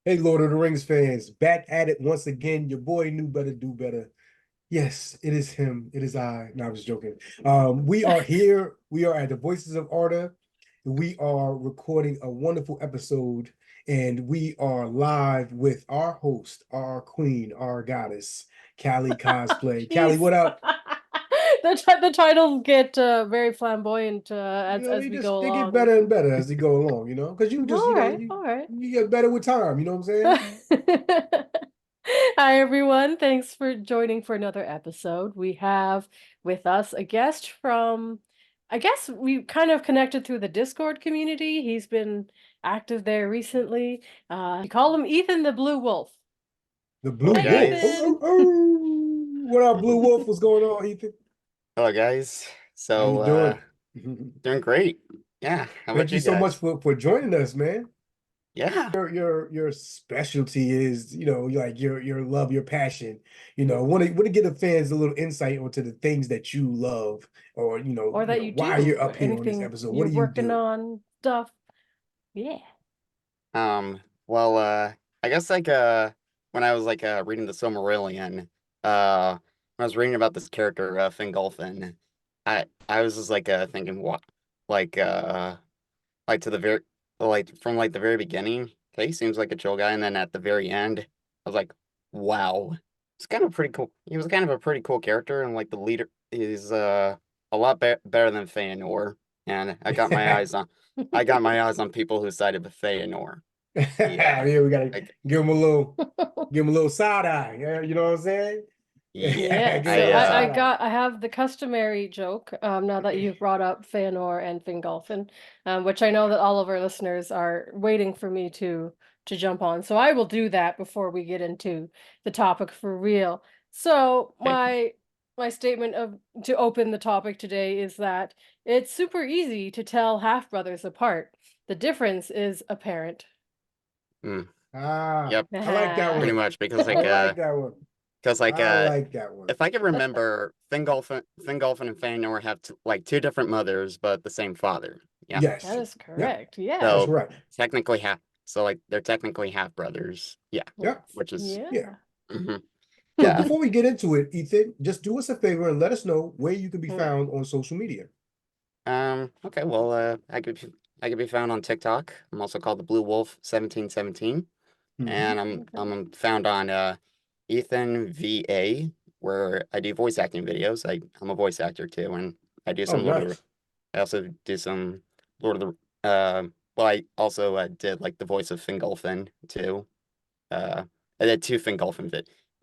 Hey, Lord of the Rings fans, back at it once again. Your boy knew better, do better. Yes, it is him. It is I. No, I was joking. We are here. We are at the Voices of Arda. We are recording a wonderful episode, and we are live with our host, our queen, our goddess, Callie Cosplay. Callie, Jeez. what up? The titles get very flamboyant You know, as we go they get along. better and better as they go along, because you just, All right, all right. you get better with time, you know what I'm saying? Hi everyone. Thanks for joining for another episode. We have with us a guest from, I guess we kind of connected through the Discord community. He's been active there recently. We call him Ethan the Blue Wolf. The Blue Hello, Hi Wolf. Oh, guys. oh, Ethan. oh. What up, Blue Wolf? What's going on, Ethan? Hello, guys. How you So, doing? doing great. Yeah. How Thank about you you so much guys? for joining us, man. Yeah. Your specialty is, like your love, your passion. Want to give the fans a little insight onto the things that you love, or Or that you why you're do, or up here on this anything episode. What you're do you working do? on, stuff. Yeah. Well, I guess when I was reading the Silmarillion, when I was reading about this character, Fingolfin, I was just thinking what like like to the very from the very beginning, okay, he seems like a chill guy, and then at the very end, I was like, wow. It's kind of pretty cool. He was kind of a pretty cool character, and like the leader is a lot better than Feanor. And I got my eyes on people who sided with Feanor. Yeah. Yeah, we gotta Like, give him a little side eye. Yeah, you know what I'm saying? yeah. Yeah, Give him a so I little side eye. I have the customary joke, now that you've brought up Feanor and Fingolfin, which I know that all of our listeners are waiting for me to jump on. So I will do that before we get into the topic for real. So Okay. my statement of to open the topic today is that it's super easy to tell half brothers apart. The difference is apparent. Mm, Ah, yep. I like that Pretty one. much I like that one. because I like that one. if I can remember, Fingolfin and Feanor have two different mothers, but the same father. Yeah. That Yes. is Yeah, correct. Yeah. that's So right. technically half. So they're technically half brothers. Yeah. Yeah. Which is Yeah. Yeah. mhm. So Yeah. before we get into it, Ethan, just do us a favor and let us know where you can be Mm. found on social media. Okay. Well, I could be found on TikTok. I'm also called the Blue Wolf 1717, Mhm. and Okay. I'm found on Ethan VA, where I do voice acting videos. I'm a voice actor too, and I do Oh, some Lord of the. nice. I also do some Lord of the. Well, I also did like the voice of Fingolfin too. Uh, I did two Fingolfin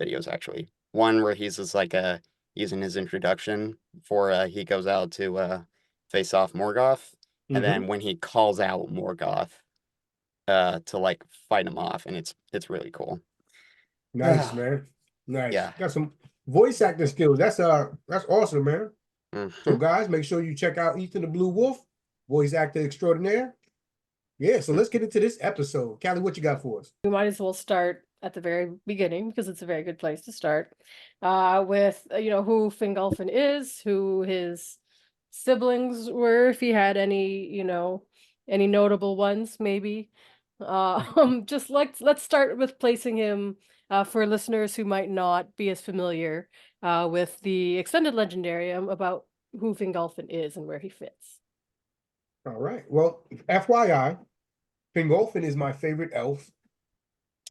videos actually. One where he's just using his introduction before he goes out to face off Morgoth, and then Hmm. when he calls out Morgoth to like fight him off, and it's really cool. Nice, man. Nice. Yeah. Got some voice acting skills. That's awesome, man. So Hmm. guys, make sure you check out Ethan the Blue Wolf, voice actor extraordinaire. Yeah, so let's get into this episode. Callie, what you got for us? We might as well start at the very beginning because it's a very good place to start. With who Fingolfin is, who his siblings were, if he had any, any notable ones, maybe. Just let's start with placing him for listeners who might not be as familiar with the extended legendarium about who Fingolfin is and where he fits. All right. Well, FYI, Fingolfin is my favorite elf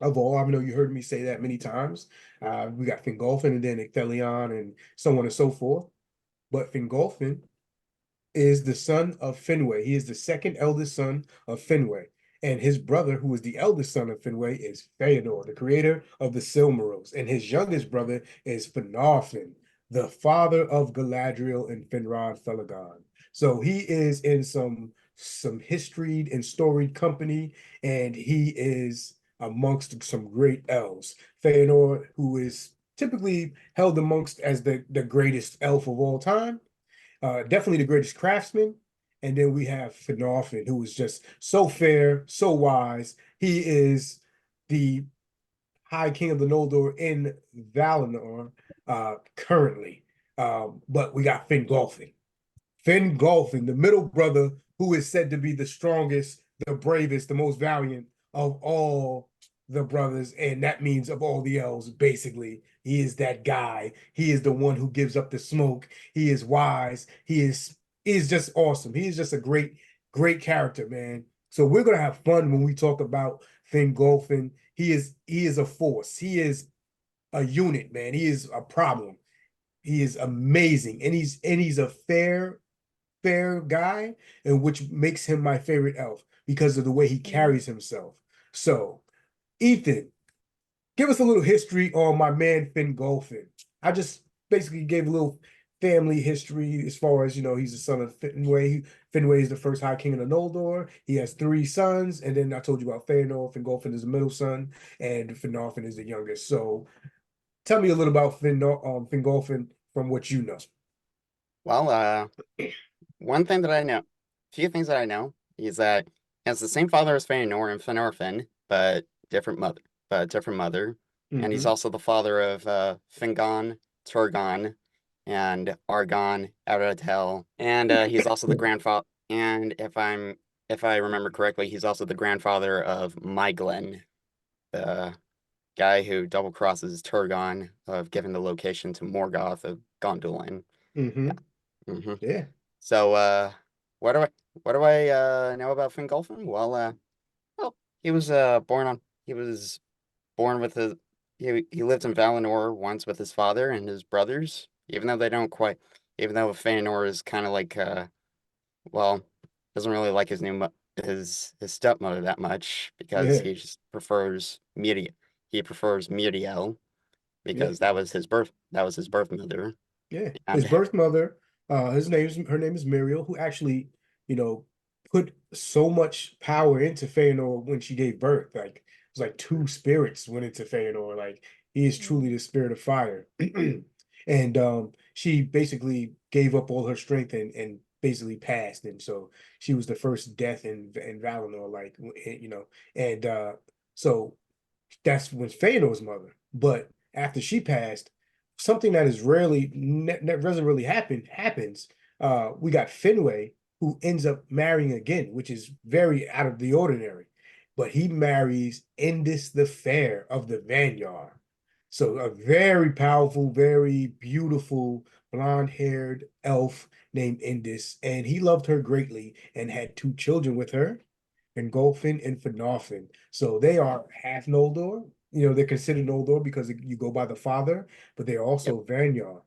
of all. I know you heard me say that many times. We got Fingolfin and then Ecthelion and so on and so forth. But Fingolfin is the son of Finwë. He is the second eldest son of Finwë. And his brother, who is the eldest son of Finwë, is Feanor, the creator of the Silmarils. And his youngest brother is Finarfin, the father of Galadriel and Finrod Felagund. So he is in some historied and storied company, and he is amongst some great elves. Feanor, who is typically held amongst as the greatest elf of all time, definitely the greatest craftsman. And then we have Fingolfin, who is just so fair, so wise. He is the High King of the Noldor in Valinor currently. But we got Fingolfin. Fingolfin, the middle brother, who is said to be the strongest, the bravest, the most valiant of all the brothers, and that means of all the elves, basically, he is that guy. He is the one who gives up the smoke. He is wise. He is just awesome. He is just a great character, man. So we're gonna have fun when we talk about Fingolfin. He is a force. He is a unit, man. He is a problem. He is amazing, and he's a fair guy, and which makes him my favorite elf because of the way he carries himself. So, Ethan, give us a little history on my man Fingolfin. I just basically gave a little family history as far as, he's the son of Finwë. Finwë is the first High King of the Noldor. He has 3 sons, and then I told you about Fëanor. Fingolfin is the middle son, and Finarfin is the youngest. So tell me a little about Fingolfin from what you know. Well, one thing that I know, few things that I know, is that he has the same father as Fëanor and Finarfin, but different mother. And he's Mhm. also the father of Fingon, Turgon, and Argon, Aratel, and he's also the grandfather. And if I remember correctly, he's also the grandfather of Myglin, the guy who double crosses Turgon of giving the location to Morgoth of Gondolin. Mm-hmm. hmm Yeah. So, what do I know about Fingolfin? Well, he was born with his he lived in Valinor once with his father and his brothers, even though they don't quite even though Fëanor is kind of like well, doesn't really like his stepmother that much because Yeah. he prefers Miriel Yeah. because that was his birth mother. Yeah. His And birth mother, her name is Muriel, who actually, you know, put so much power into Fëanor when she gave birth. Like it was like 2 spirits went into Fëanor. Like he is truly the spirit of fire. And she basically gave up all her strength and basically passed. And so she was the first death in Valinor, like and so that's when Fëanor's mother. But after she passed, something that is that doesn't really happens. We got Finwë who ends up marrying again, which is very out of the ordinary. But he marries Indis the Fair of the Vanguard. So a very powerful, very beautiful, blonde-haired elf named Indis, and he loved her greatly and had 2 children with her. Fingolfin and Finarfin. So they are half Noldor. They're considered Noldor because you go by the father, but they're yep, also Vanyar.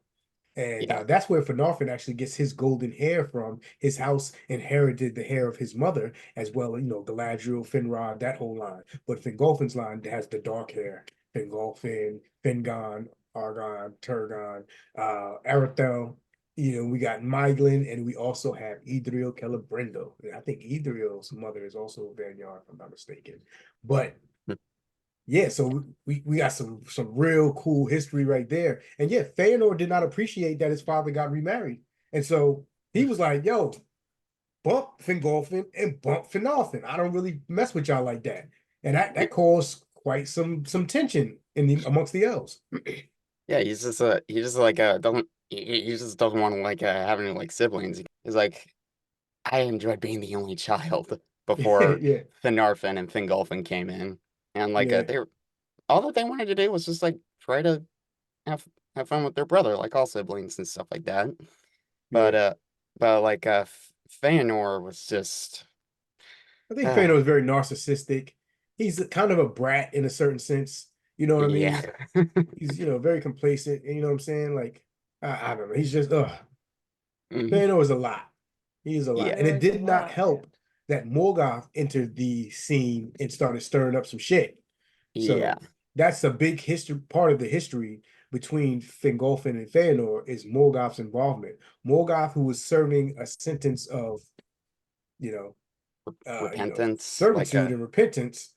And yeah, that's where Finarfin actually gets his golden hair from. His house inherited the hair of his mother as well, Galadriel, Finrod, that whole line. But Fingolfin's line has the dark hair. Fingolfin, Fingon, Argon, Turgon, Arathel. We got Myglin, and we also have Idril Celebrindo. I think Idril's mother is also a Vanyar, if I'm not mistaken. But mm, yeah, so we got some real cool history right there. And yeah, Fëanor did not appreciate that his father got remarried. And so he was like, yo, bump Fingolfin and bump Finarfin. I don't really mess with y'all like that. And that caused quite some tension amongst the elves. yeah. He just like doesn't he just doesn't want to like have any like siblings. He's like I enjoyed being the only child before Yeah, Finarfin and Fingolfin came in, and like yeah, they were all that they wanted to do was just like try to have have fun with their brother, like all siblings and stuff like that. But yeah. Fëanor was just I think uh Fëanor is very narcissistic. He's kind of a brat in a certain sense. You know what I yeah. mean? He's, very complacent. And you know what I'm saying? Like, I don't know. He's just, Mhm. Fëanor is a lot. He is a lot. Yeah. And it There is a did not lot, help man. that Morgoth entered the scene and started stirring up some shit. Yeah. So that's a big history part of the history between Fingolfin and Fëanor is Morgoth's involvement. Morgoth, who was serving a sentence of, you know, Repentance, like servitude and repentance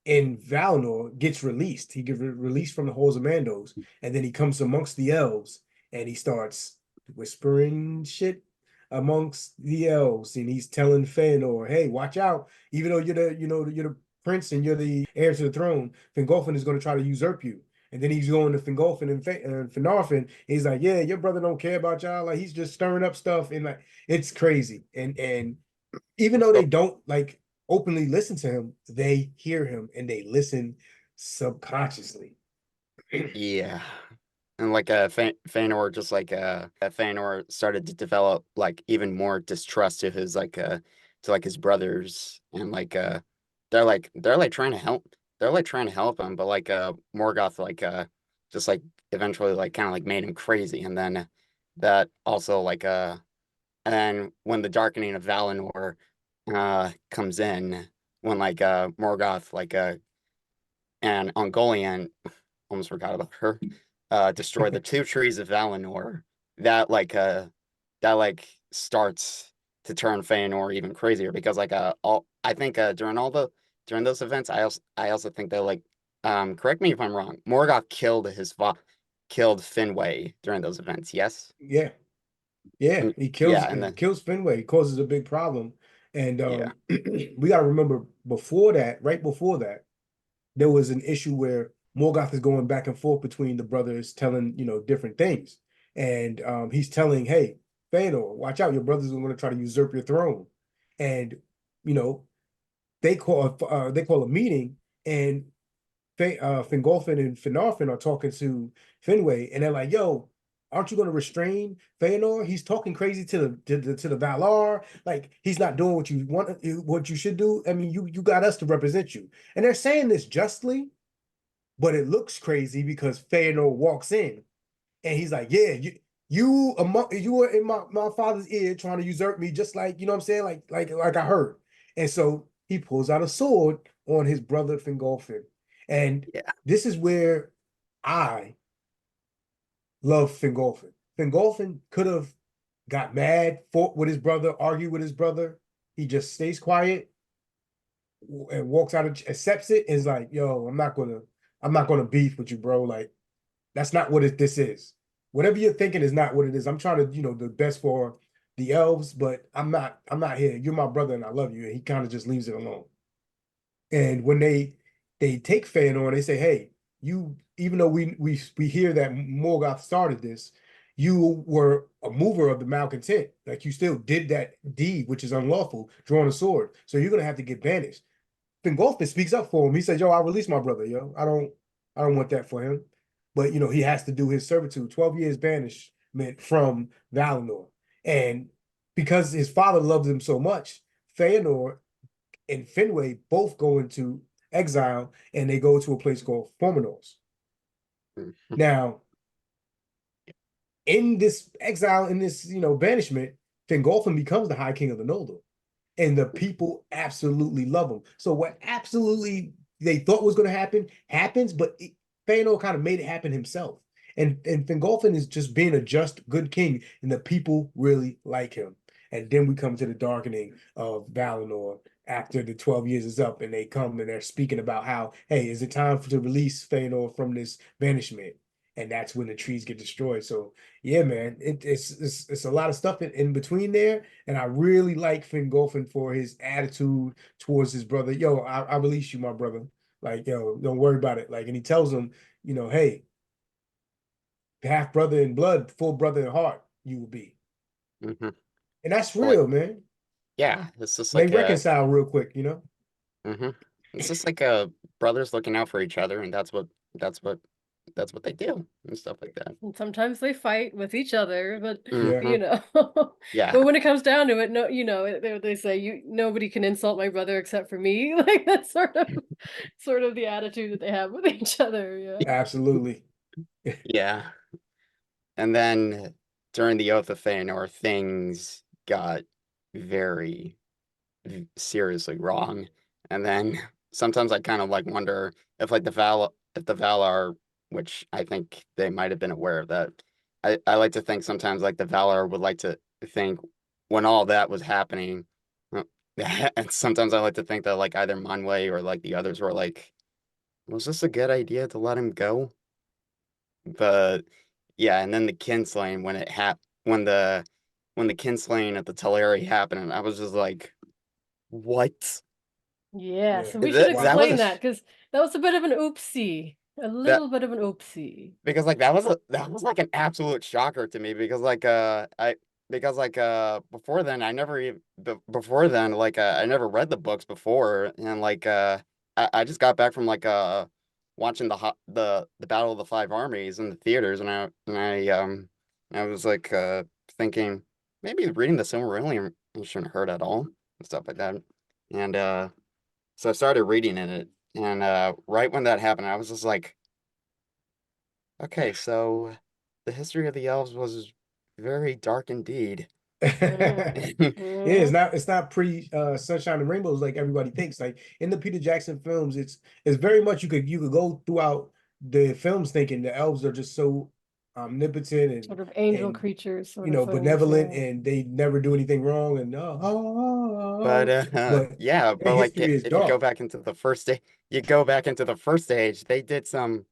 in Valinor, gets released. He gets released from the halls of Mandos, and then he comes amongst the elves and he starts whispering shit amongst the elves, and he's telling Fëanor, "Hey, watch out! Even though you're the prince and you're the heir to the throne, Fingolfin is going to try to usurp you." And then he's going to Fingolfin and Finarfin. And he's like, "Yeah, your brother don't care about y'all. Like he's just stirring up stuff, and like it's crazy." And even though they so don't like openly listen to him, they hear him and they listen subconsciously. Yeah. And like Feanor just like Feanor started to develop like even more distrust to like his brothers and they're like trying to help him, but like Morgoth just like eventually like kind of like made him crazy, and then that also and then when the darkening of Valinor comes in, when Morgoth and Ungoliant, almost forgot about her, destroy the two trees of Valinor, that that like starts to turn Feanor even crazier, because all I think during those events, I also think that correct me if I'm wrong, Morgoth killed Finwë during those events, yes? Yeah, yeah, he Yeah, kills and he then kills Fenway, causes a big problem, and yeah. we got to remember before that, right before that, there was an issue where Morgoth is going back and forth between the brothers, telling different things, and he's telling, "Hey, Fëanor, watch out! Your brothers are going to try to usurp your throne," and you know they call a meeting, and Fingolfin and Finarfin are talking to Finwë, and they're like, "Yo, aren't you going to restrain Feanor? He's talking crazy to the Valar. Like he's not doing what you want, what you should do. I mean, you got us to represent you." And they're saying this justly, but it looks crazy because Feanor walks in and he's like, "Yeah, you were in my father's ear trying to usurp me, just like you know what I'm saying, like I heard." And so he pulls out a sword on his brother Fingolfin, and Yeah. this is where I love Fingolfin. Fingolfin could have got mad, fought with his brother, argued with his brother. He just stays quiet and walks out, accepts it, and is like, "Yo, I'm not gonna beef with you, bro. Like that's not what this is. Whatever you're thinking is not what it is. I'm trying to, the best for the elves, but I'm not here. You're my brother and I love you." And he kind of just leaves it alone. And when they take Feanor and they say, "Hey, you, even though we hear that Morgoth started this, you were a mover of the malcontent. Like you still did that deed, which is unlawful, drawing a sword. So you're gonna have to get banished." Fingolfin speaks up for him. He says, "Yo, I'll release my brother, yo. I don't want that for him." But he has to do his servitude, 12 years banishment from Valinor. And because his father loved him so much, Feanor and Finwë both go into exile and they go to a place called Fominos. Mhm. Now, in this exile, in this, banishment, Fingolfin becomes the High King of the Noldor. And the people absolutely love him. So what absolutely they thought was going to happen happens, but Fëanor kind of made it happen himself. And Fingolfin is just being a just, good king, and the people really like him. And then we come to the darkening of Valinor after the 12 years is up, and they come and they're speaking about how, hey, is it time to release Fëanor from this banishment? And that's when the trees get destroyed. So yeah, man, it's a lot of stuff in between there, and I really like Fingolfin for his attitude towards his brother. Yo, I release you, my brother. Like, yo, don't worry about it. Like, and he tells him, hey, half brother in blood, full brother in heart, you will be. Mhm. And that's Like, real, man. yeah, it's just And they like reconcile real quick. hmm it's just brothers looking out for each other, and that's what that's what they do and stuff like that. And sometimes they fight with each other, but Yeah, Hmm. but Yeah. when it comes down to it, no, they say nobody can insult my brother except for me. Like that's sort of the attitude that they have with each other. Yeah. absolutely. Yeah. And then during the Oath of Feanor, things got very seriously wrong. And then sometimes I kind of wonder if the Valar, which I think they might have been aware of that. I like to think sometimes the Valar would like to think when all that was happening. uh, and sometimes I like to think that either Manwë or the others were like, was this a good idea to let him go? But yeah, and then the kinslaying when the kinslaying at the Teleri happened, and I was just like, what? Yeah. Yeah. So we should That Wow. was explain that because that was a bit of an oopsie, a that little bit of an oopsie. because that was an absolute shocker to me, because before then I never even before then I never read the books before, and I just got back from watching the Battle of the Five Armies in the theaters, and I was like thinking maybe reading the Silmarillion shouldn't hurt at all and stuff like that. And so I started reading in it, and right when that happened, I was just like, okay, so the history of the elves was very dark indeed. Mm, Yeah, mhm. it's not pretty sunshine and rainbows like everybody thinks. Like in the Peter Jackson films, it's very much you could go throughout the films thinking the elves are just so omnipotent Sort of angel and creatures sort you of know things, benevolent yeah. and they never do anything wrong and But but yeah, their but like history is if you go dark. back into the first stage, you go back into the first stage, they did some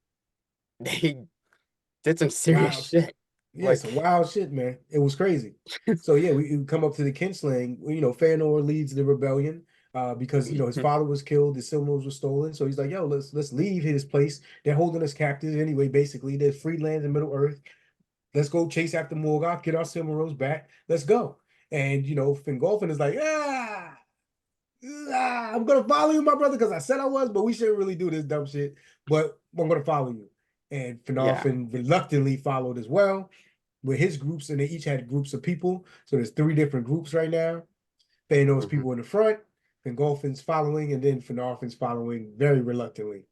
serious Wow. shit. Yeah, some Like, wild shit, man. It was crazy. So yeah, we come up to the Kinslaying. You know, Fëanor leads the rebellion because you know his father was killed, the Silmarils were stolen. So he's like, "Yo, let's leave his place. They're holding us captives anyway. Basically, there's free lands in Middle Earth. Let's go chase after Morgoth, get our Silmarils back. Let's go." And you know, Fingolfin is like, I'm gonna follow you, my brother, because I said I was, but we shouldn't really do this dumb shit. But I'm gonna follow you." And yeah. Finarfin reluctantly followed as well with his groups, and they each had groups of people. So there's three different groups right now. Thanos Hmm. people in the front, Fingolfin's following, and then Finarfin's following very reluctantly.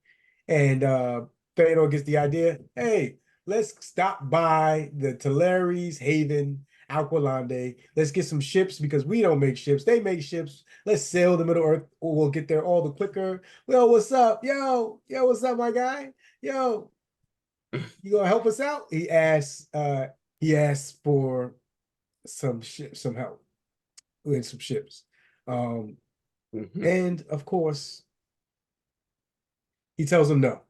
And Thanos gets the idea, hey, let's stop by the Teleres Haven, Aqualande. Let's get some ships because we don't make ships. They make ships. Let's sail the Middle Earth or we'll get there all the quicker. Well, what's up? Yo, what's up, my guy? Yo, you gonna help us out? He asks for some help with some ships. Um, Hmm. and of course, he tells him no.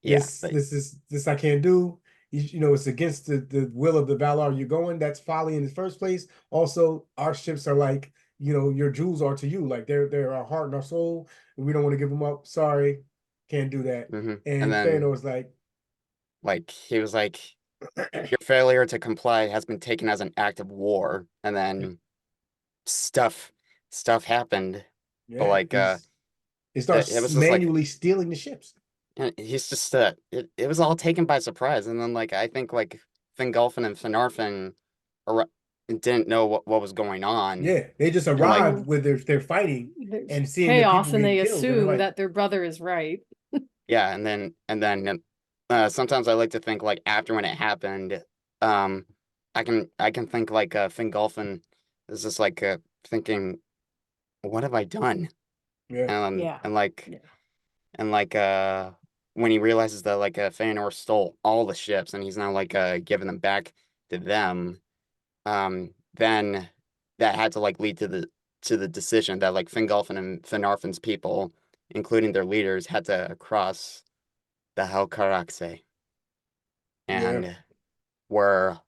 Yeah, but This I can't do. You know, it's against the will of the Valar you're going. That's folly in the first place. Also, our ships are like, you know, your jewels are to you. Like they're our heart and our soul, and we don't want to give them up. Sorry, can't do that. and And then Thanos like, like he was like, your failure to comply has been taken as an act of war, and then stuff stuff happened. But yeah, like he it starts was just like manually stealing the ships. he's just it was all taken by surprise, and then like I think like Fingolfin and Finarfin didn't know what was going on, Yeah, they just and like arrive Mhm. where they're fighting There's and seeing the chaos people and getting they killed, and they're assume like, that their brother is right. yeah, and then sometimes I like to think like after when it happened, um, I can think like Fingolfin is just like thinking, what have I done? yeah, Yeah. And like Yeah. and like when he realizes that like Feanor stole all the ships and he's now like giving them back to them, then that had to like lead to the decision that like Fingolfin and Finarfin's people, including their leaders, had to cross the Helcaraxe, yeah, and where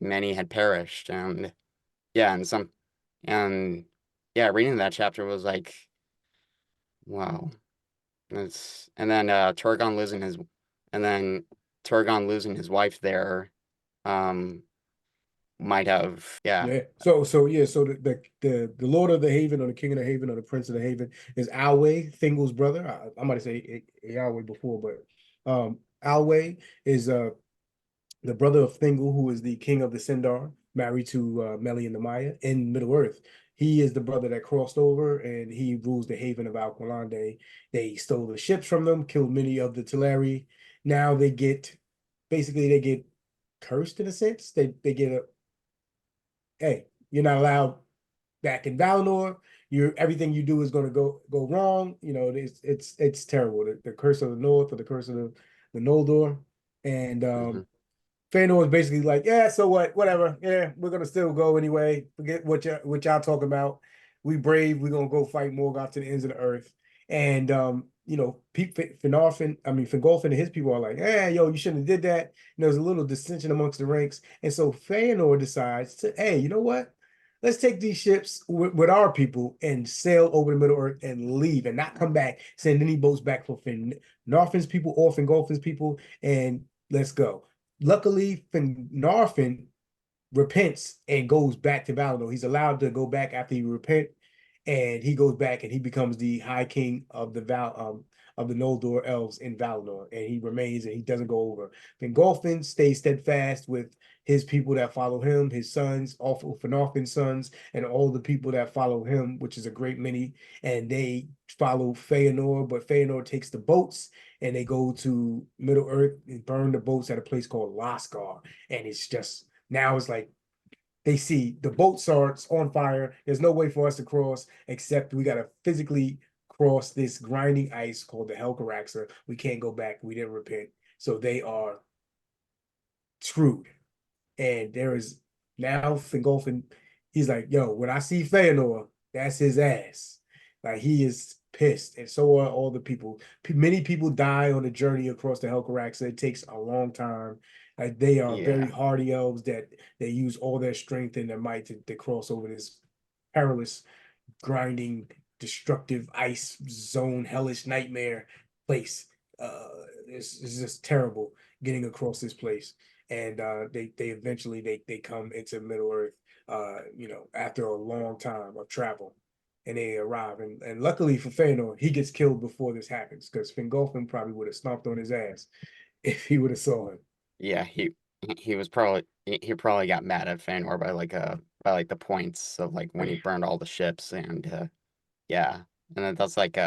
many had perished. And yeah, and yeah, reading that chapter was like, wow. It's and then and then Turgon losing his wife there, um, might have, yeah. yeah. So yeah, so the Lord of the Haven or the King of the Haven or the Prince of the Haven is Alway, Thingol's brother. I might say Alway before, but Alway is the brother of Thingol, who is the king of the Sindar, married to Melian the Maya in Middle Earth. He is the brother that crossed over and he rules the haven of Alqualande. They stole the ships from them, killed many of the Teleri. Now they get cursed in a sense. They get a, hey, you're not allowed back in Valinor. You're everything you do is going to go wrong. You know, it's terrible. The curse of the North or the curse of the Noldor. And Hmm. Fëanor was basically like, yeah, so what? Whatever. Yeah, we're gonna still go anyway. Forget what y'all talking about. We brave. We're gonna go fight Morgoth to the ends of the earth. And you know, Fingolfin and his people are like, hey, yo, you shouldn't have did that. And there's a little dissension amongst the ranks. And so Fëanor decides to, hey, you know what? Let's take these ships with our people and sail over the Middle Earth and leave and not come back, send any boats back for Finarfin's people or Fingolfin's people, and let's go. Luckily, Finarfin repents and goes back to Valinor. He's allowed to go back after he repent, and he goes back and he becomes the High King of the of the Noldor elves in Valinor, and he remains and he doesn't go over. Fingolfin stays steadfast with his people that follow him, his sons, all Finarfin's sons, and all the people that follow him, which is a great many, and they follow Feanor, but Feanor takes the boats and they go to Middle Earth and burn the boats at a place called Lascar, and it's just now it's like they see the boats are on fire. There's no way for us to cross except we gotta physically cross this grinding ice called the Helcaraxer. We can't go back. We didn't repent. So they are screwed. And there is now Fingolfin, he's like, yo, when I see Feanor, that's his ass. Like he is pissed, and so are all the people. Many people die on the journey across the Helcaraxer. It takes a long time. Like they are very Yeah. hardy elves that they use all their strength and their might to cross over this perilous, grinding, destructive ice zone, hellish nightmare place. It's just terrible getting across this place. And they eventually they come into Middle Earth, after a long time of travel, and they arrive. And luckily for Feanor, he gets killed before this happens because Fingolfin probably would have stomped on his ass if he would have saw him. Yeah, he was probably he probably got mad at Fëanor by like the points of like when he burned all the ships and yeah. And then that's like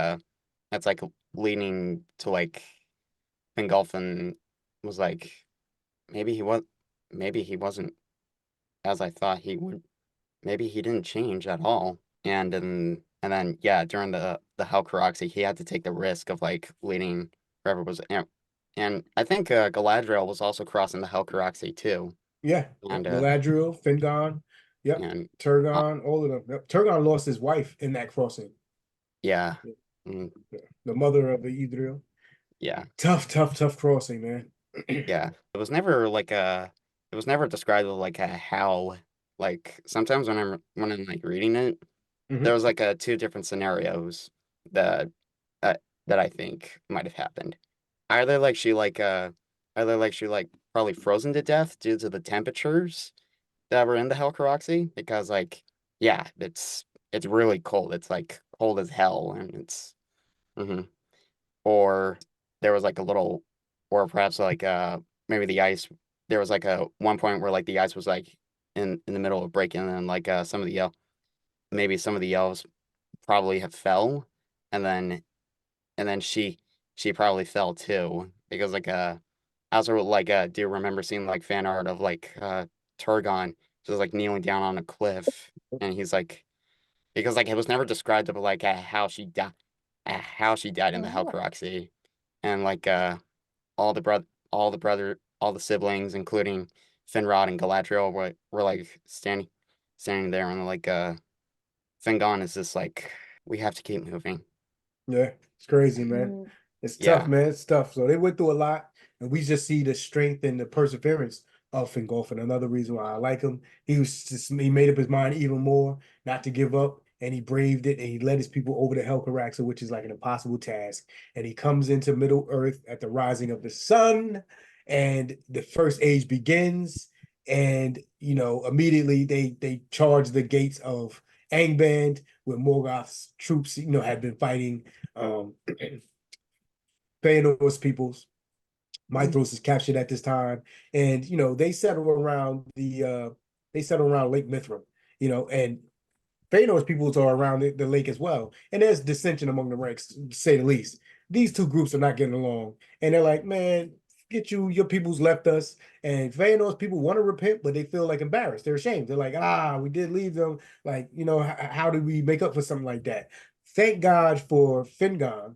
leaning to like Fingolfin was like maybe he was maybe he wasn't as I thought he would. Maybe he didn't change at all. And then yeah, during the Helcaraxy, he had to take the risk of like leading whoever was and I think Galadriel was also crossing the Helcaraxy too. Yeah, And Galadriel, Fingon, yep, and uh, Turgon, all of them. Yep. Turgon lost his wife in that crossing. yeah. Yeah. Mm, Yeah. The mother of the Idril. yeah. Tough, tough, tough crossing, man. Yeah. It was never described as like a how like sometimes when I'm like reading it, there Mhm. was like two different scenarios that uh, that I think might have happened. Either like she like either like she like probably frozen to death due to the temperatures that were in the Helcaraxy because like yeah, it's really cold. It's like cold as hell and it's mhm. Or there was like a little or perhaps like maybe the ice there was like a one point where like the ice was like in the middle of breaking and like some of the maybe some of the elves probably have fell and then she probably fell too because like I also like do remember seeing like fan art of like Turgon just like kneeling down on a cliff and he's like because like it was never described of like how she died in the Oh, Helcaraxy and like all the all the siblings including Finrod and Galadriel were like standing there and like Fingon is just like we have to keep moving. Yeah, it's crazy, man. mm, It's tough, Yeah. man. It's tough. So they went through a lot, and we just see the strength and the perseverance of Fingolfin. Another reason why I like him. He made up his mind even more not to give up, and he braved it, and he led his people over the Helcaraxer, which is like an impossible task. And he comes into Middle Earth at the rising of the sun, and the first age begins. And immediately they charge the gates of Angband, where Morgoth's troops, had been fighting um Feanor's peoples. Mithros is captured at this time, and they settle around Lake Mithram, and Feanor's peoples are around the lake as well. And there's dissension among the ranks, to say the least. These two groups are not getting along. And they're like, man, get your peoples left us. And Feanor's people want to repent, but they feel like embarrassed. They're ashamed. They're like, we did leave them. Like, how did we make up for something like that? Thank God for Fingon,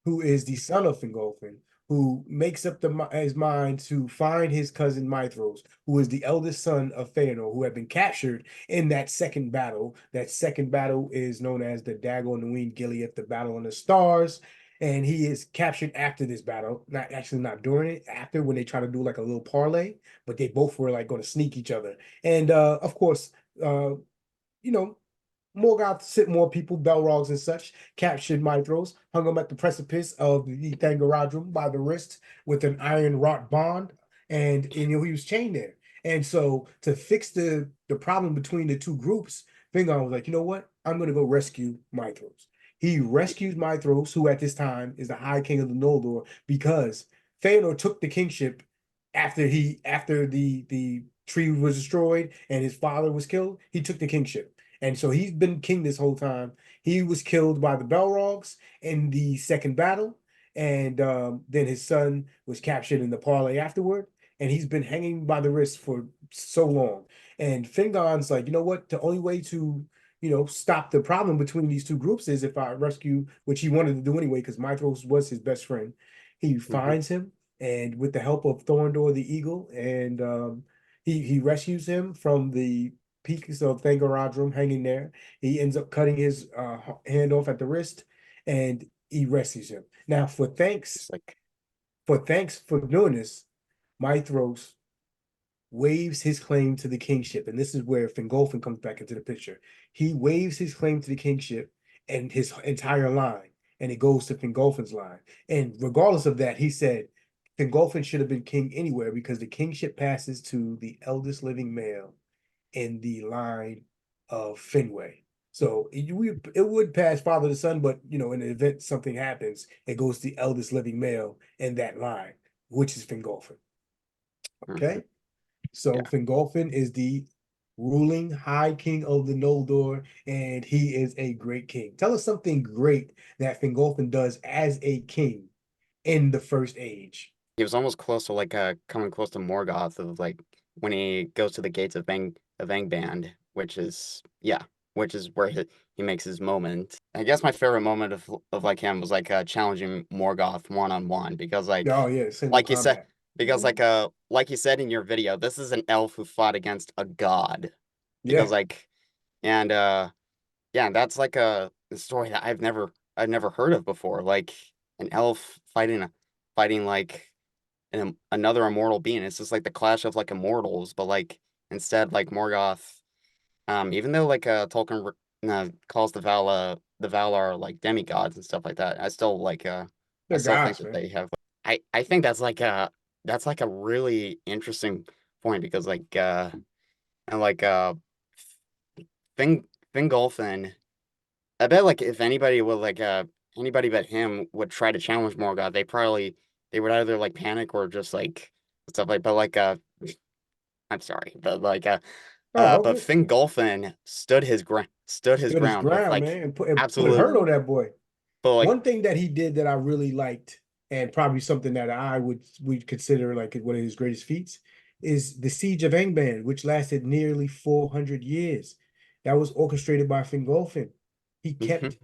who is the son of Fingolfin, who makes up his mind to find his cousin Mithros, who is the eldest son of Feanor, who had been captured in that second battle. That second battle is known as the Dagor Nuin Gilead, the Battle on the Stars. And he is captured after this battle, not during it, after when they try to do like a little parlay, but they both were like going to sneak each other. And of course, you know, Morgoth sent more people, Belrogs and such, captured Mithros, hung him at the precipice of the Thangaradrum by the wrist with an iron wrought bond, and he was chained there. And so to fix the problem between the two groups, Fingon was like, you know what? I'm going to go rescue Mithros. He rescues Mithros, who at this time is the High King of the Noldor, because Feanor took the kingship after the tree was destroyed and his father was killed. He took the kingship, and so he's been king this whole time. He was killed by the Balrogs in the second battle, and then his son was captured in the parley afterward, and he's been hanging by the wrist for so long. And Fingon's like, you know what? The only way to stop the problem between these two groups is if I rescue, which he wanted to do anyway, because Mithros was his best friend. He finds him, and with the help of Thorndor the Eagle, and he rescues him from the peaks of Thangorodrim hanging there. He ends up cutting his hand off at the wrist, and he rescues him. Now, It's like, for thanks for doing this, Mithros waives his claim to the kingship. And this is where Fingolfin comes back into the picture. He waives his claim to the kingship and his entire line, and it goes to Fingolfin's line. And regardless of that, he said Fingolfin should have been king anywhere because the kingship passes to the eldest living male in the line of Finwë. So it would pass father to son, but in the event something happens, it goes to the eldest living male in that line, which is Fingolfin. Okay. So yeah. Fingolfin is the ruling High King of the Noldor, and he is a great king. Tell us something great that Fingolfin does as a king in the First Age. He was almost close to like coming close to Morgoth of like when he goes to the gates of Angband, which is where he makes his moment. I guess my favorite moment of like him was like challenging Morgoth one-on-one because Oh yeah, single like you said combat. because like you said in your video, this is an elf who fought against a god. Because Yeah. like and yeah, that's like a story that I've never heard of before. Like an elf fighting like another immortal being. It's just like the clash of like immortals, but like instead like Morgoth, even though like Tolkien calls the Valar like demigods and stuff like that, I They're still think gods, that man. they have. I think that's like a really interesting point because like and like Fing Fingolfin. I bet like if anybody would like anybody but him would try to challenge Morgoth, they would either like panic or just like stuff like but like I'm sorry, but like Oh, but okay. Fingolfin stood his Stood his ground with ground, like man, and put absolute hurt on that boy. but like One thing that he did that I really liked, and probably something that would consider like one of his greatest feats, is the Siege of Angband, which lasted nearly 400 years. That was orchestrated by Fingolfin. He kept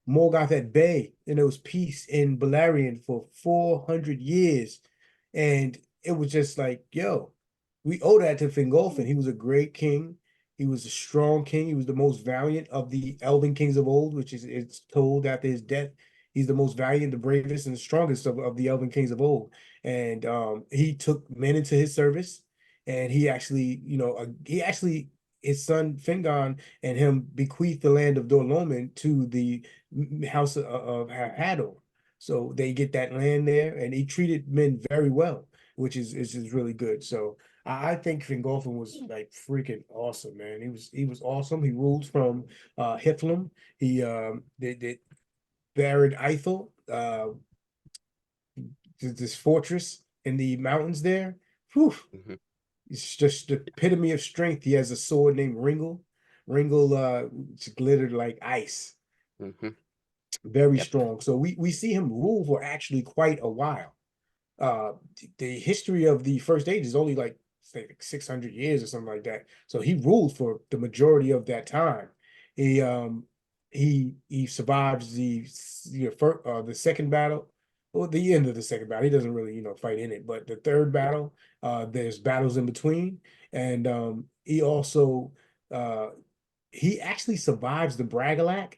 Morgoth at bay, and there was peace in Beleriand for 400 years. And it was just like, yo, we owe that to Fingolfin. He was a great king. He was a strong king. He was the most valiant of the Elven kings of old, which is it's told after his death. He's the most valiant, the bravest, and the strongest of the Elven kings of old. And he took men into his service, and he actually his son Fingon and him bequeathed the land of Dolomin to the house of Hador. So they get that land there, and he treated men very well, which is really good. So I think Fingolfin was like freaking awesome, man. He was awesome. He ruled from Hithlum. He did buried Eiffel, this fortress in the mountains there. Whew, it's just the epitome of strength. He has a sword named Ringle. Ringle glittered like ice. Very yep. strong. So we see him rule for actually quite a while. The history of the First Age is only like say like 600 years or something like that. So he ruled for the majority of that time. He he survives the second battle, or the end of the second battle. He doesn't really fight in it, but the third battle, there's battles in between, and uh he actually survives the Bragalac.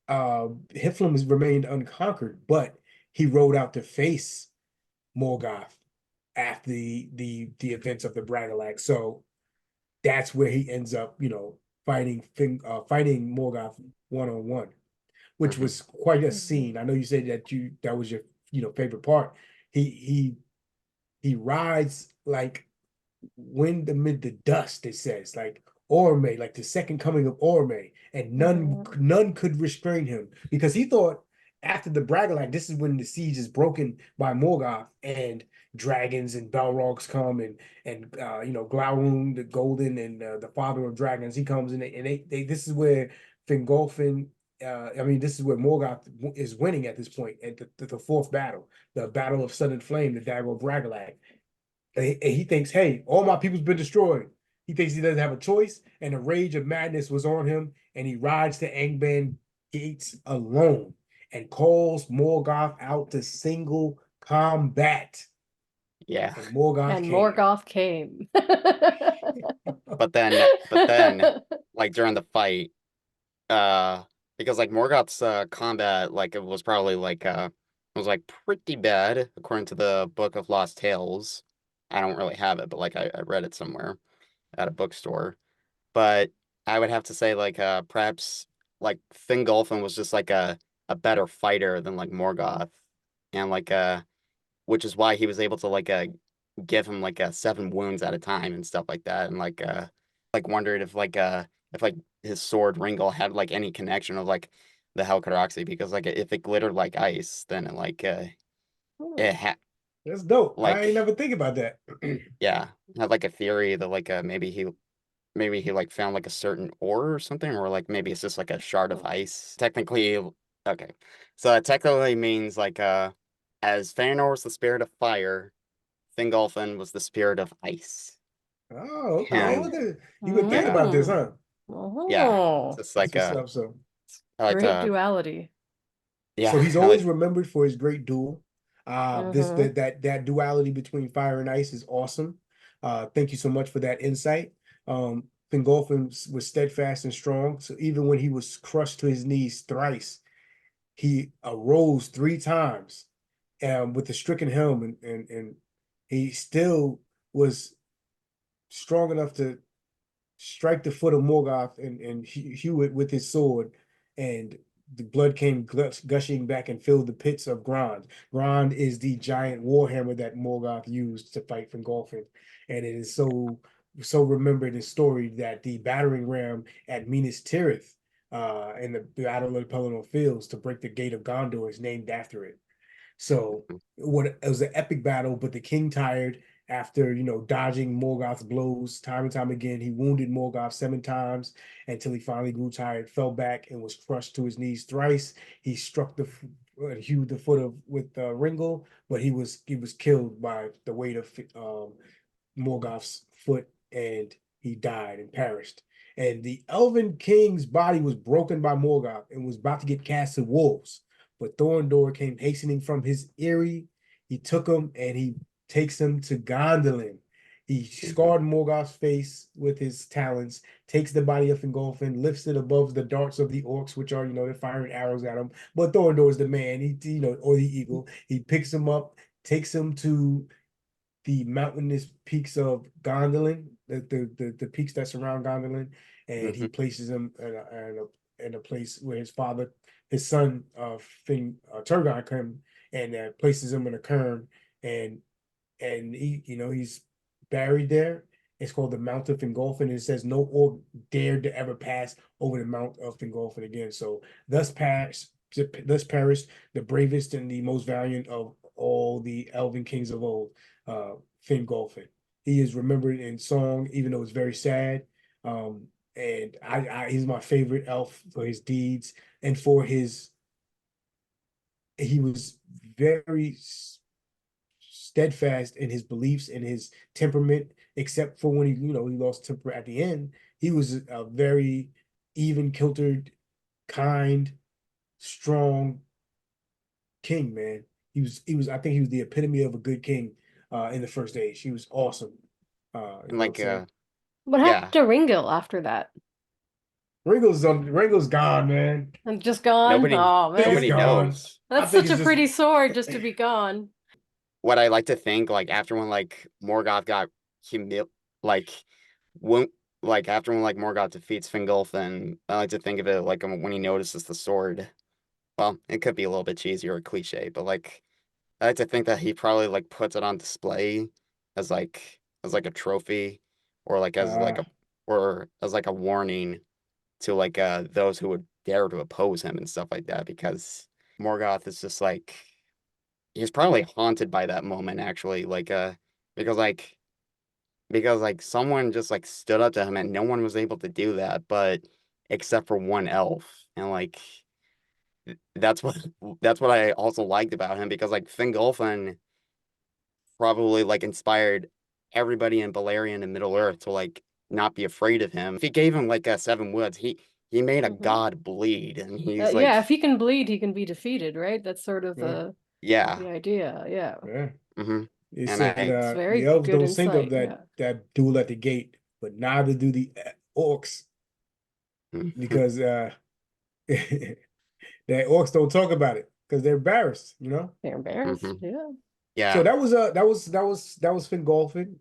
Hithlum has remained unconquered, but he rode out to face Morgoth after the events of the Bragalac. So that's where he ends up, fighting Morgoth one-on-one, which was quite a scene. I know you said that was your favorite part. He rides like wind amid the dust, it says, like Orme, like the second coming of Orme, and none could restrain him because he thought after the Bragalak, this is when the siege is broken by Morgoth and dragons and Balrogs come and Glaurung the Golden and the father of dragons, he comes in and they this is where Fingolfin. This is where Morgoth is winning at this point at the fourth battle, the Battle of Sun and Flame, the Dagor Bragalak. And he thinks, hey, all my people's been destroyed. He thinks he doesn't have a choice, and the rage of madness was on him, and he rides to Angband gates alone and calls Morgoth out to single combat. Yeah. And Morgoth And came. Morgoth came. But then, like during the fight, because like Morgoth's combat, like it was probably like it was like pretty bad according to the Book of Lost Tales. I don't really have it, but like I read it somewhere at a bookstore. But I would have to say like perhaps like Fingolfin was just like a better fighter than like Morgoth, and like which is why he was able to like give him like 7 wounds at a time and stuff like that, and like wondered if like his sword Ringel had like any connection of like the Helcaraxy, because like if it glittered like ice, then it had That's dope. I ain't like never think about that. yeah, had like a theory that like maybe he like found like a certain ore or something, or like maybe it's just like a shard of ice. Technically, okay. So that technically means like as Fëanor was the spirit of fire, Fingolfin was the spirit of ice. Oh, okay. And Look at you would think yeah, about this, huh? yeah. Oh, It's That's like what's up. So I like great to duality. yeah, he's I always like remembered for his great duel. This Mm-hmm. that duality between fire and ice is awesome. Thank you so much for that insight. Fingolfin was steadfast and strong. So even when he was crushed to his knees thrice, he arose 3 times with the stricken helm, and he still was strong enough to strike the foot of Morgoth and hew it with his sword, and the blood came gushing back and filled the pits of Grond. Grond is the giant warhammer that Morgoth used to fight Fingolfin, and it is so remembered and storied that the battering ram at Minas Tirith, in the Battle of the Pelennor Fields to break the gate of Gondor, is named after it. So it was an epic battle, but the king tired after dodging Morgoth's blows time and time again. He wounded Morgoth 7 times until he finally grew tired, fell back, and was crushed to his knees thrice. He struck hewed the foot of with Ringel, but he was killed by the weight of Morgoth's foot, and he died and perished. And the Elven King's body was broken by Morgoth and was about to get cast to wolves. But Thorndor came hastening from his eyrie. He took him and he takes him to Gondolin. He scarred Morgoth's face with his talons, takes the body of Fingolfin, lifts it above the darts of the orcs, which are, they're firing arrows at him. But Thorndor is the man, or the eagle. He picks him up, takes him to the mountainous peaks of Gondolin, the peaks that surround Gondolin, and he mhm. places him in a place where his son, Turgon, come and places him in a cairn, and he's buried there. It's called the Mount of Fingolfin, and it says no orc dared to ever pass over the Mount of Fingolfin again. So thus perished the bravest and the most valiant of all the Elven kings of old, Fingolfin. He is remembered in song, even though it's very sad. And he's my favorite elf for his deeds and for he was very steadfast in his beliefs and his temperament, except for when he lost temper at the end. He was a very even kiltered, kind, strong king, man. He was I think he was the epitome of a good king in the first age. He was awesome. You And know what I'm like saying? What happened yeah, to Ringil after that? Ringo's gone, man. And just gone? nobody Oh I think it's man. nobody gone. knows. I That's think such it's a just pretty sword just to be gone. What I like to think, like after when like Morgoth got like when like after when like Morgoth defeats Fingolfin, I like to think of it like when he notices the sword. Well, it could be a little bit cheesy or a cliche, but like I like to think that he probably like puts it on display as like a trophy, or like as like uh a or as like a warning to like those who would dare to oppose him and stuff like that, because Morgoth is just like he's probably haunted by that moment actually, like because like because like someone just like stood up to him and no one was able to do that, but except for one elf. And like that's what that's what I also liked about him, because like Fingolfin probably like inspired everybody in Beleriand and Middle Earth to like not be afraid of him. If he gave him like seven woods, he made a Hmm. god bleed, and he's Yeah, like, if he can bleed, he can be defeated, right? That's sort of Yeah, yeah, the idea. Yeah. yeah. hmm They and said I It's the very elves good don't think of insight. that Yeah. duel at the gate, but neither do the orcs because the orcs don't talk about it because they're embarrassed, you know. They're embarrassed. hmm Yeah. So yeah, that was Fingolfin.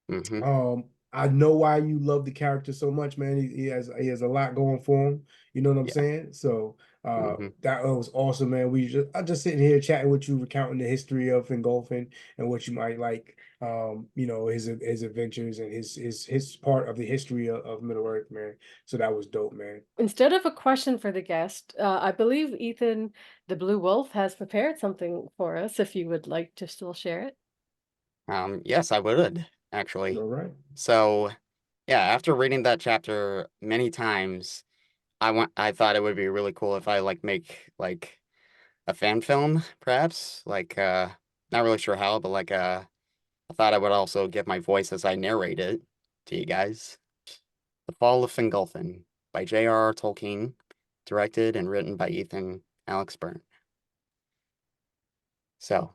hmm I know why you love the character so much, man. He has a lot going for him. You know what I'm yeah, saying? So hmm that was awesome, man. I just sitting here chatting with you, recounting the history of Fingolfin and what you might like. His adventures and his part of the history of Middle Earth, man. So that was dope, man. Instead of a question for the guest, I believe Ethan, the Blue Wolf, has prepared something for us. If you would like to still share it. Yes, I would actually. All right. So yeah, after reading that chapter many times, I thought it would be really cool if I like make like a fan film, perhaps. Like not really sure how, but like I thought I would also give my voice as I narrate it to you guys. The Fall of Fingolfin by J.R.R. Tolkien, directed and written by Ethan Alex Byrne. So,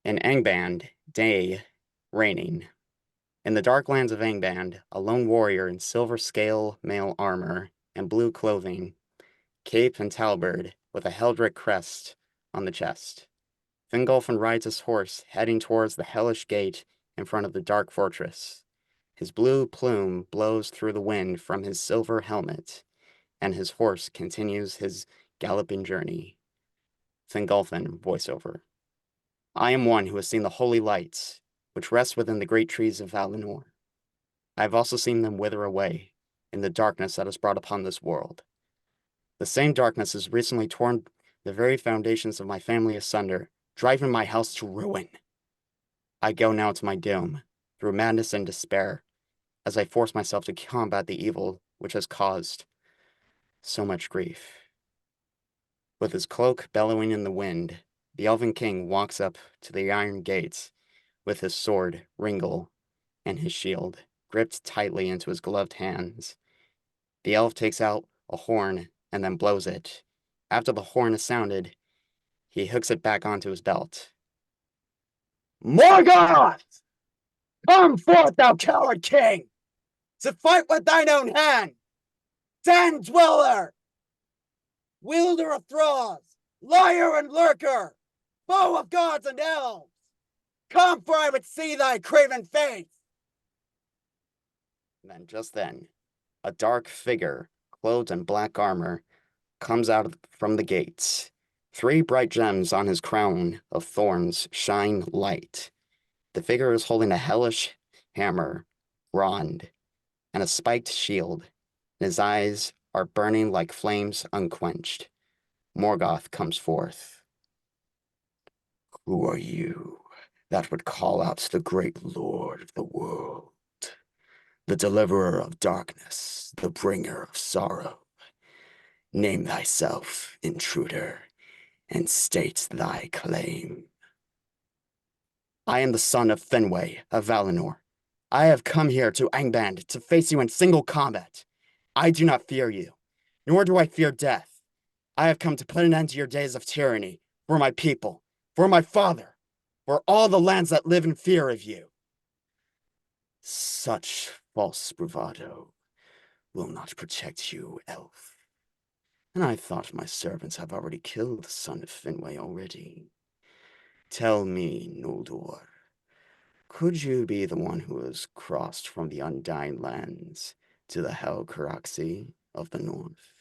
in Angband, day, raining. In the dark lands of Angband, a lone warrior in silver scale mail armor and blue clothing, cape and talberd, with a Heldrick crest on the chest. Fingolfin rides his horse, heading towards the hellish gate in front of the dark fortress. His blue plume blows through the wind from his silver helmet, and his horse continues his galloping journey. Fingolfin voiceover. I am one who has seen the holy lights, which rest within the great trees of Valinor. I have also seen them wither away in the darkness that is brought upon this world. The same darkness has recently torn the very foundations of my family asunder, driving my house to ruin. I go now to my doom, through madness and despair, as I force myself to combat the evil which has caused so much grief. With his cloak bellowing in the wind, the Elven King walks up to the iron gates with his sword, Ringle, and his shield, gripped tightly into his gloved hands. The elf takes out a horn and then blows it. After the horn is sounded, he hooks it back onto his belt. Morgoth! Come forth, thou coward king! To fight with thine own hand! Den dweller! Wielder of thralls! Liar and lurker! Foe of gods and elves! Come, for I would see thy craven face! And then, a dark figure, clothed in black armor, comes out from the gates. 3 bright gems on his crown of thorns shine light. The figure is holding a hellish hammer, Rond, and a spiked shield, and his eyes are burning like flames unquenched. Morgoth comes forth. Who are you that would call out the great lord of the world, the deliverer of darkness, the bringer of sorrow? Name thyself, intruder, and state thy claim. I am the son of Finwë of Valinor. I have come here to Angband to face you in single combat. I do not fear you, nor do I fear death. I have come to put an end to your days of tyranny, for my people, for my father, for all the lands that live in fear of you. Such false bravado will not protect you, elf. And I thought my servants have already killed the son of Finwë already. Tell me, Noldor, could you be the one who has crossed from the Undying Lands to the Hell Caraxi of the North?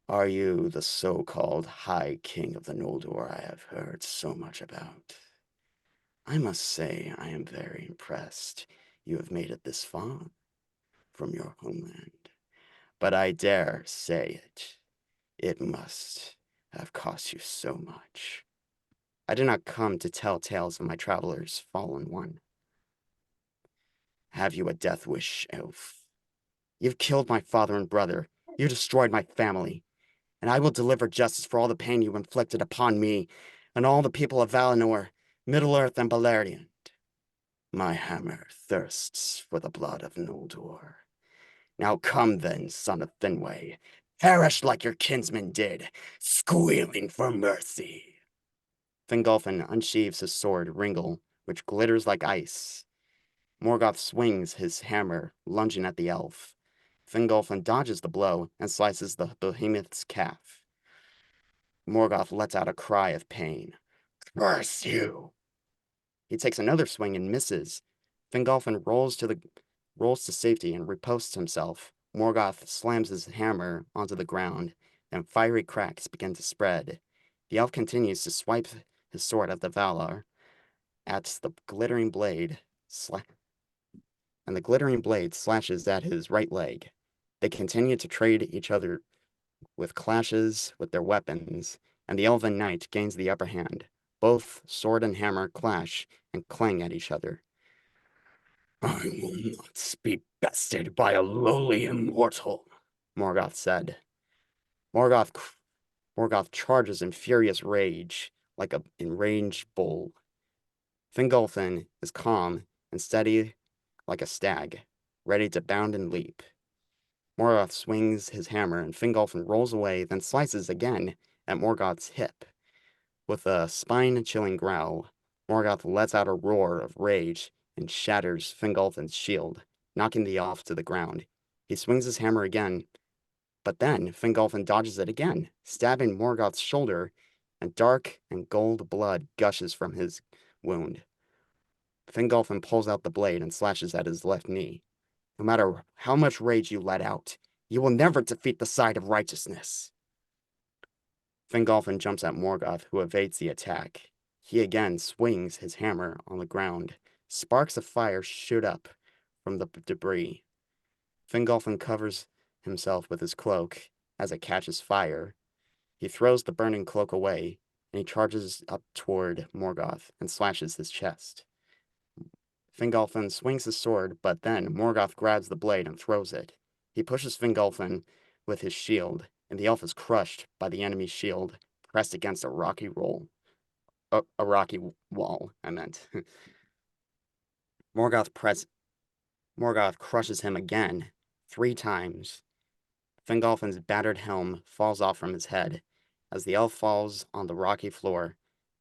Are you the so-called High King of the Noldor I have heard so much about? I must say I am very impressed you have made it this far. from your homeland. But I dare say it. It must have cost you so much. I did not come to tell tales of my travelers, fallen one. Have you a death wish, elf? You've killed my father and brother. You destroyed my family. And I will deliver justice for all the pain you inflicted upon me and all the people of Valinor, Middle-earth, and Beleriand. My hammer thirsts for the blood of Noldor. Now come then, son of Finwë. Perish like your kinsman did, squealing for mercy. Fingolfin unsheathes his sword, Ringle, which glitters like ice. Morgoth swings his hammer, lunging at the elf. Fingolfin dodges the blow and slices the behemoth's calf. Morgoth lets out a cry of pain. Curse you! He takes another swing and misses. Fingolfin rolls to safety and reposts himself. Morgoth slams his hammer onto the ground, and fiery cracks begin to spread. The elf continues to swipe his sword at the Valar, at the glittering blade, and the glittering blade slashes at his right leg. They continue to trade each other with clashes with their weapons, and the elven knight gains the upper hand. Both sword and hammer clash and clang at each other. I will not be bested by a lowly immortal, Morgoth said. Morgoth charges in furious rage, like an enraged bull. Fingolfin is calm and steady like a stag, ready to bound and leap. Morgoth swings his hammer, and Fingolfin rolls away, then slices again at Morgoth's hip. With a spine-chilling growl, Morgoth lets out a roar of rage and shatters Fingolfin's shield, knocking the elf to the ground. He swings his hammer again, but then Fingolfin dodges it again, stabbing Morgoth's shoulder, and dark and gold blood gushes from his wound. Fingolfin pulls out the blade and slashes at his left knee. No matter how much rage you let out, you will never defeat the side of righteousness. Fingolfin jumps at Morgoth, who evades the attack. He again swings his hammer on the ground. Sparks of fire shoot up from the debris. Fingolfin covers himself with his cloak as it catches fire. He throws the burning cloak away, and he charges up toward Morgoth and slashes his chest. Fingolfin swings his sword, but then Morgoth grabs the blade and throws it. He pushes Fingolfin with his shield, and the elf is crushed by the enemy's shield, pressed against a rocky wall, I meant. Morgoth crushes him again, 3 times. Fingolfin's battered helm falls off from his head. As the elf falls on the rocky floor,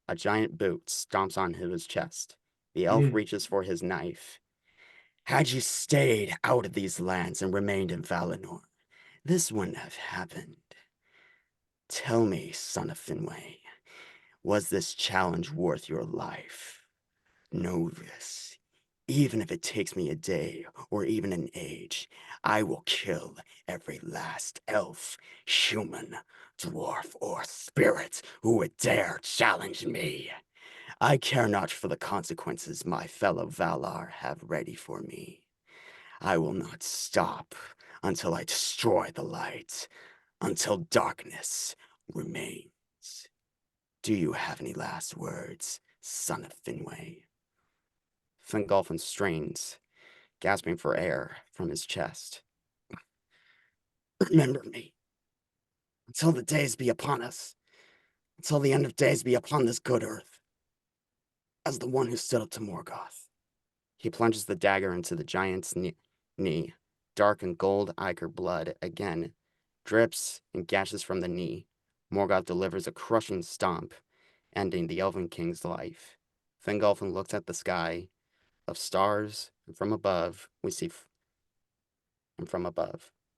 a giant boot stomps onto his chest. The elf reaches for his knife. Had you stayed out of these lands and remained in Valinor, this wouldn't have happened. Tell me, son of Finwë, was this challenge worth your life? Know this. Even if it takes me a day or even an age, I will kill every last elf, human, dwarf, or spirit who would dare challenge me. I care not for the consequences my fellow Valar have ready for me. I will not stop until I destroy the light, until darkness remains. Do you have any last words, son of Finwë? Fingolfin strains, gasping for air from his chest. Remember me, until the days be upon us, until the end of days be upon this good earth, as the one who stood up to Morgoth. He plunges the dagger into the giant's knee. Dark and gold ichor blood again drips and gashes from the knee. Morgoth delivers a crushing stomp, ending the Elven King's life. Fingolfin looks at the sky of stars, and from above,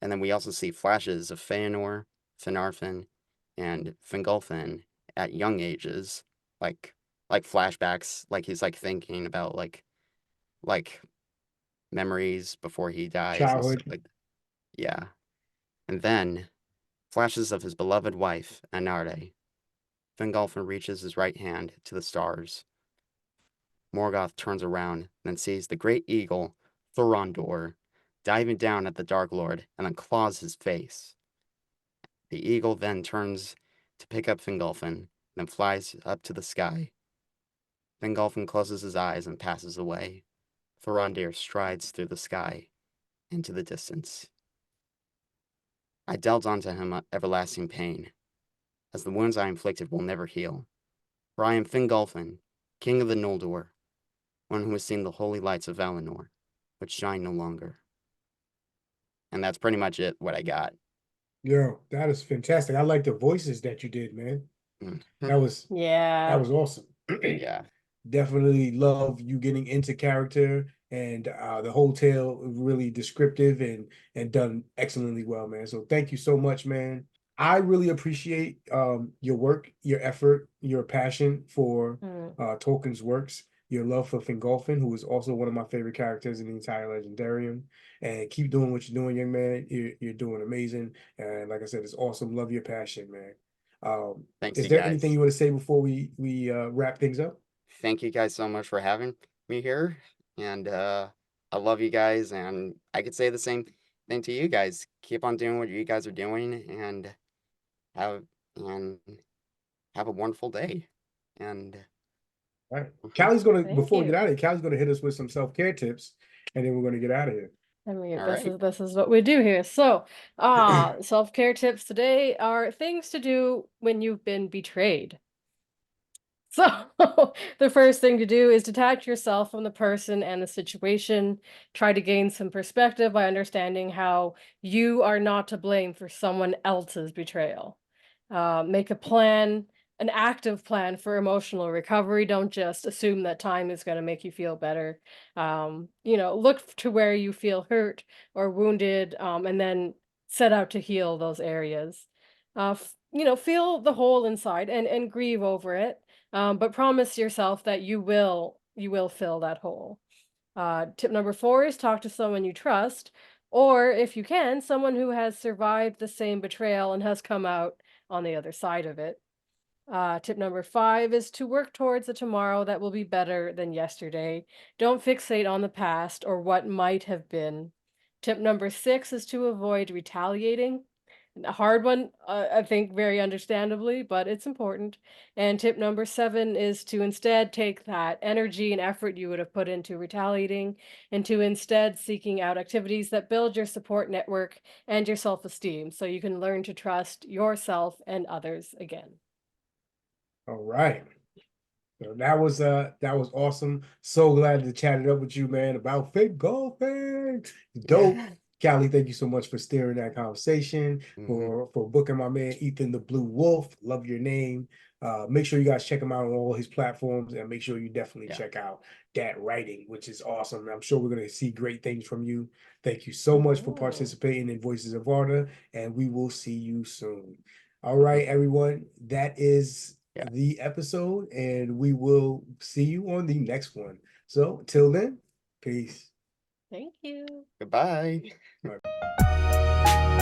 And then we also see flashes of Feanor, Finarfin, and Fingolfin at young ages, like flashbacks, like he's like thinking about like memories before he dies and stuff Childhood. like that. Yeah. And then flashes of his beloved wife, Anarde. Fingolfin reaches his right hand to the stars. Morgoth turns around and sees the great eagle, Thorondor, diving down at the Dark Lord and then claws his face. The eagle then turns to pick up Fingolfin and then flies up to the sky. Fingolfin closes his eyes and passes away. Thorundir strides through the sky into the distance. I dealt onto him everlasting pain, as the wounds I inflicted will never heal. For I am Fingolfin, king of the Noldor, one who has seen the holy lights of Valinor, which shine no longer. And that's pretty much it, what I got. Yo, that is fantastic. I like the voices that you did, man. That was Yeah. awesome. Yeah. Definitely love you getting into character, and the whole tale really descriptive and done excellently well, man. So thank you so much, man. I really appreciate your work, your effort, your passion for Tolkien's works, your love for Fingolfin, who is also one of my favorite characters in the entire Legendarium. And keep doing what you're doing, young man. You're doing amazing. And like I said, it's awesome. Love your passion, man. Thanks, Is you there guys. anything you want to say before we wrap things up? Thank you guys so much for having me here. And I love you guys. And I could say the same thing to you guys. Keep on doing what you guys are doing and have a wonderful day. And All right. Callie's gonna Thank before we get you. out of here, Callie's gonna hit us with some self-care tips, and then we're gonna get out of here. I mean, All this right. is this is what we do here. So, self-care tips today are things to do when you've been betrayed. So, the first thing to do is detach yourself from the person and the situation. Try to gain some perspective by understanding how you are not to blame for someone else's betrayal. Make a plan, an active plan for emotional recovery. Don't just assume that time is going to make you feel better. Look to where you feel hurt or wounded, and then set out to heal those areas. Feel the hole inside and grieve over it, but promise yourself that you will fill that hole. Tip number 4 is talk to someone you trust, or if you can, someone who has survived the same betrayal and has come out on the other side of it. Tip number 5 is to work towards a tomorrow that will be better than yesterday. Don't fixate on the past or what might have been. Tip number 6 is to avoid retaliating. A hard one, I think, very understandably, but it's important. And tip number 7 is to instead take that energy and effort you would have put into retaliating into instead seeking out activities that build your support network and your self-esteem so you can learn to trust yourself and others again. All right. So that was awesome. So glad to chat it up with you, man, about fake golfing. Dope. Yeah. Callie, thank you so much for steering that conversation, for booking my man Ethan the Blue Wolf. Love your name. Make sure you guys check him out on all his platforms, and make sure you definitely check out that writing, which is awesome. I'm sure we're going to see great things from you. Thank you so much for participating in Voices of Arda, and we will see you soon. All right, everyone. That is the episode, and we will see you on the next one. So till then, peace. Thank you. Goodbye. Bye.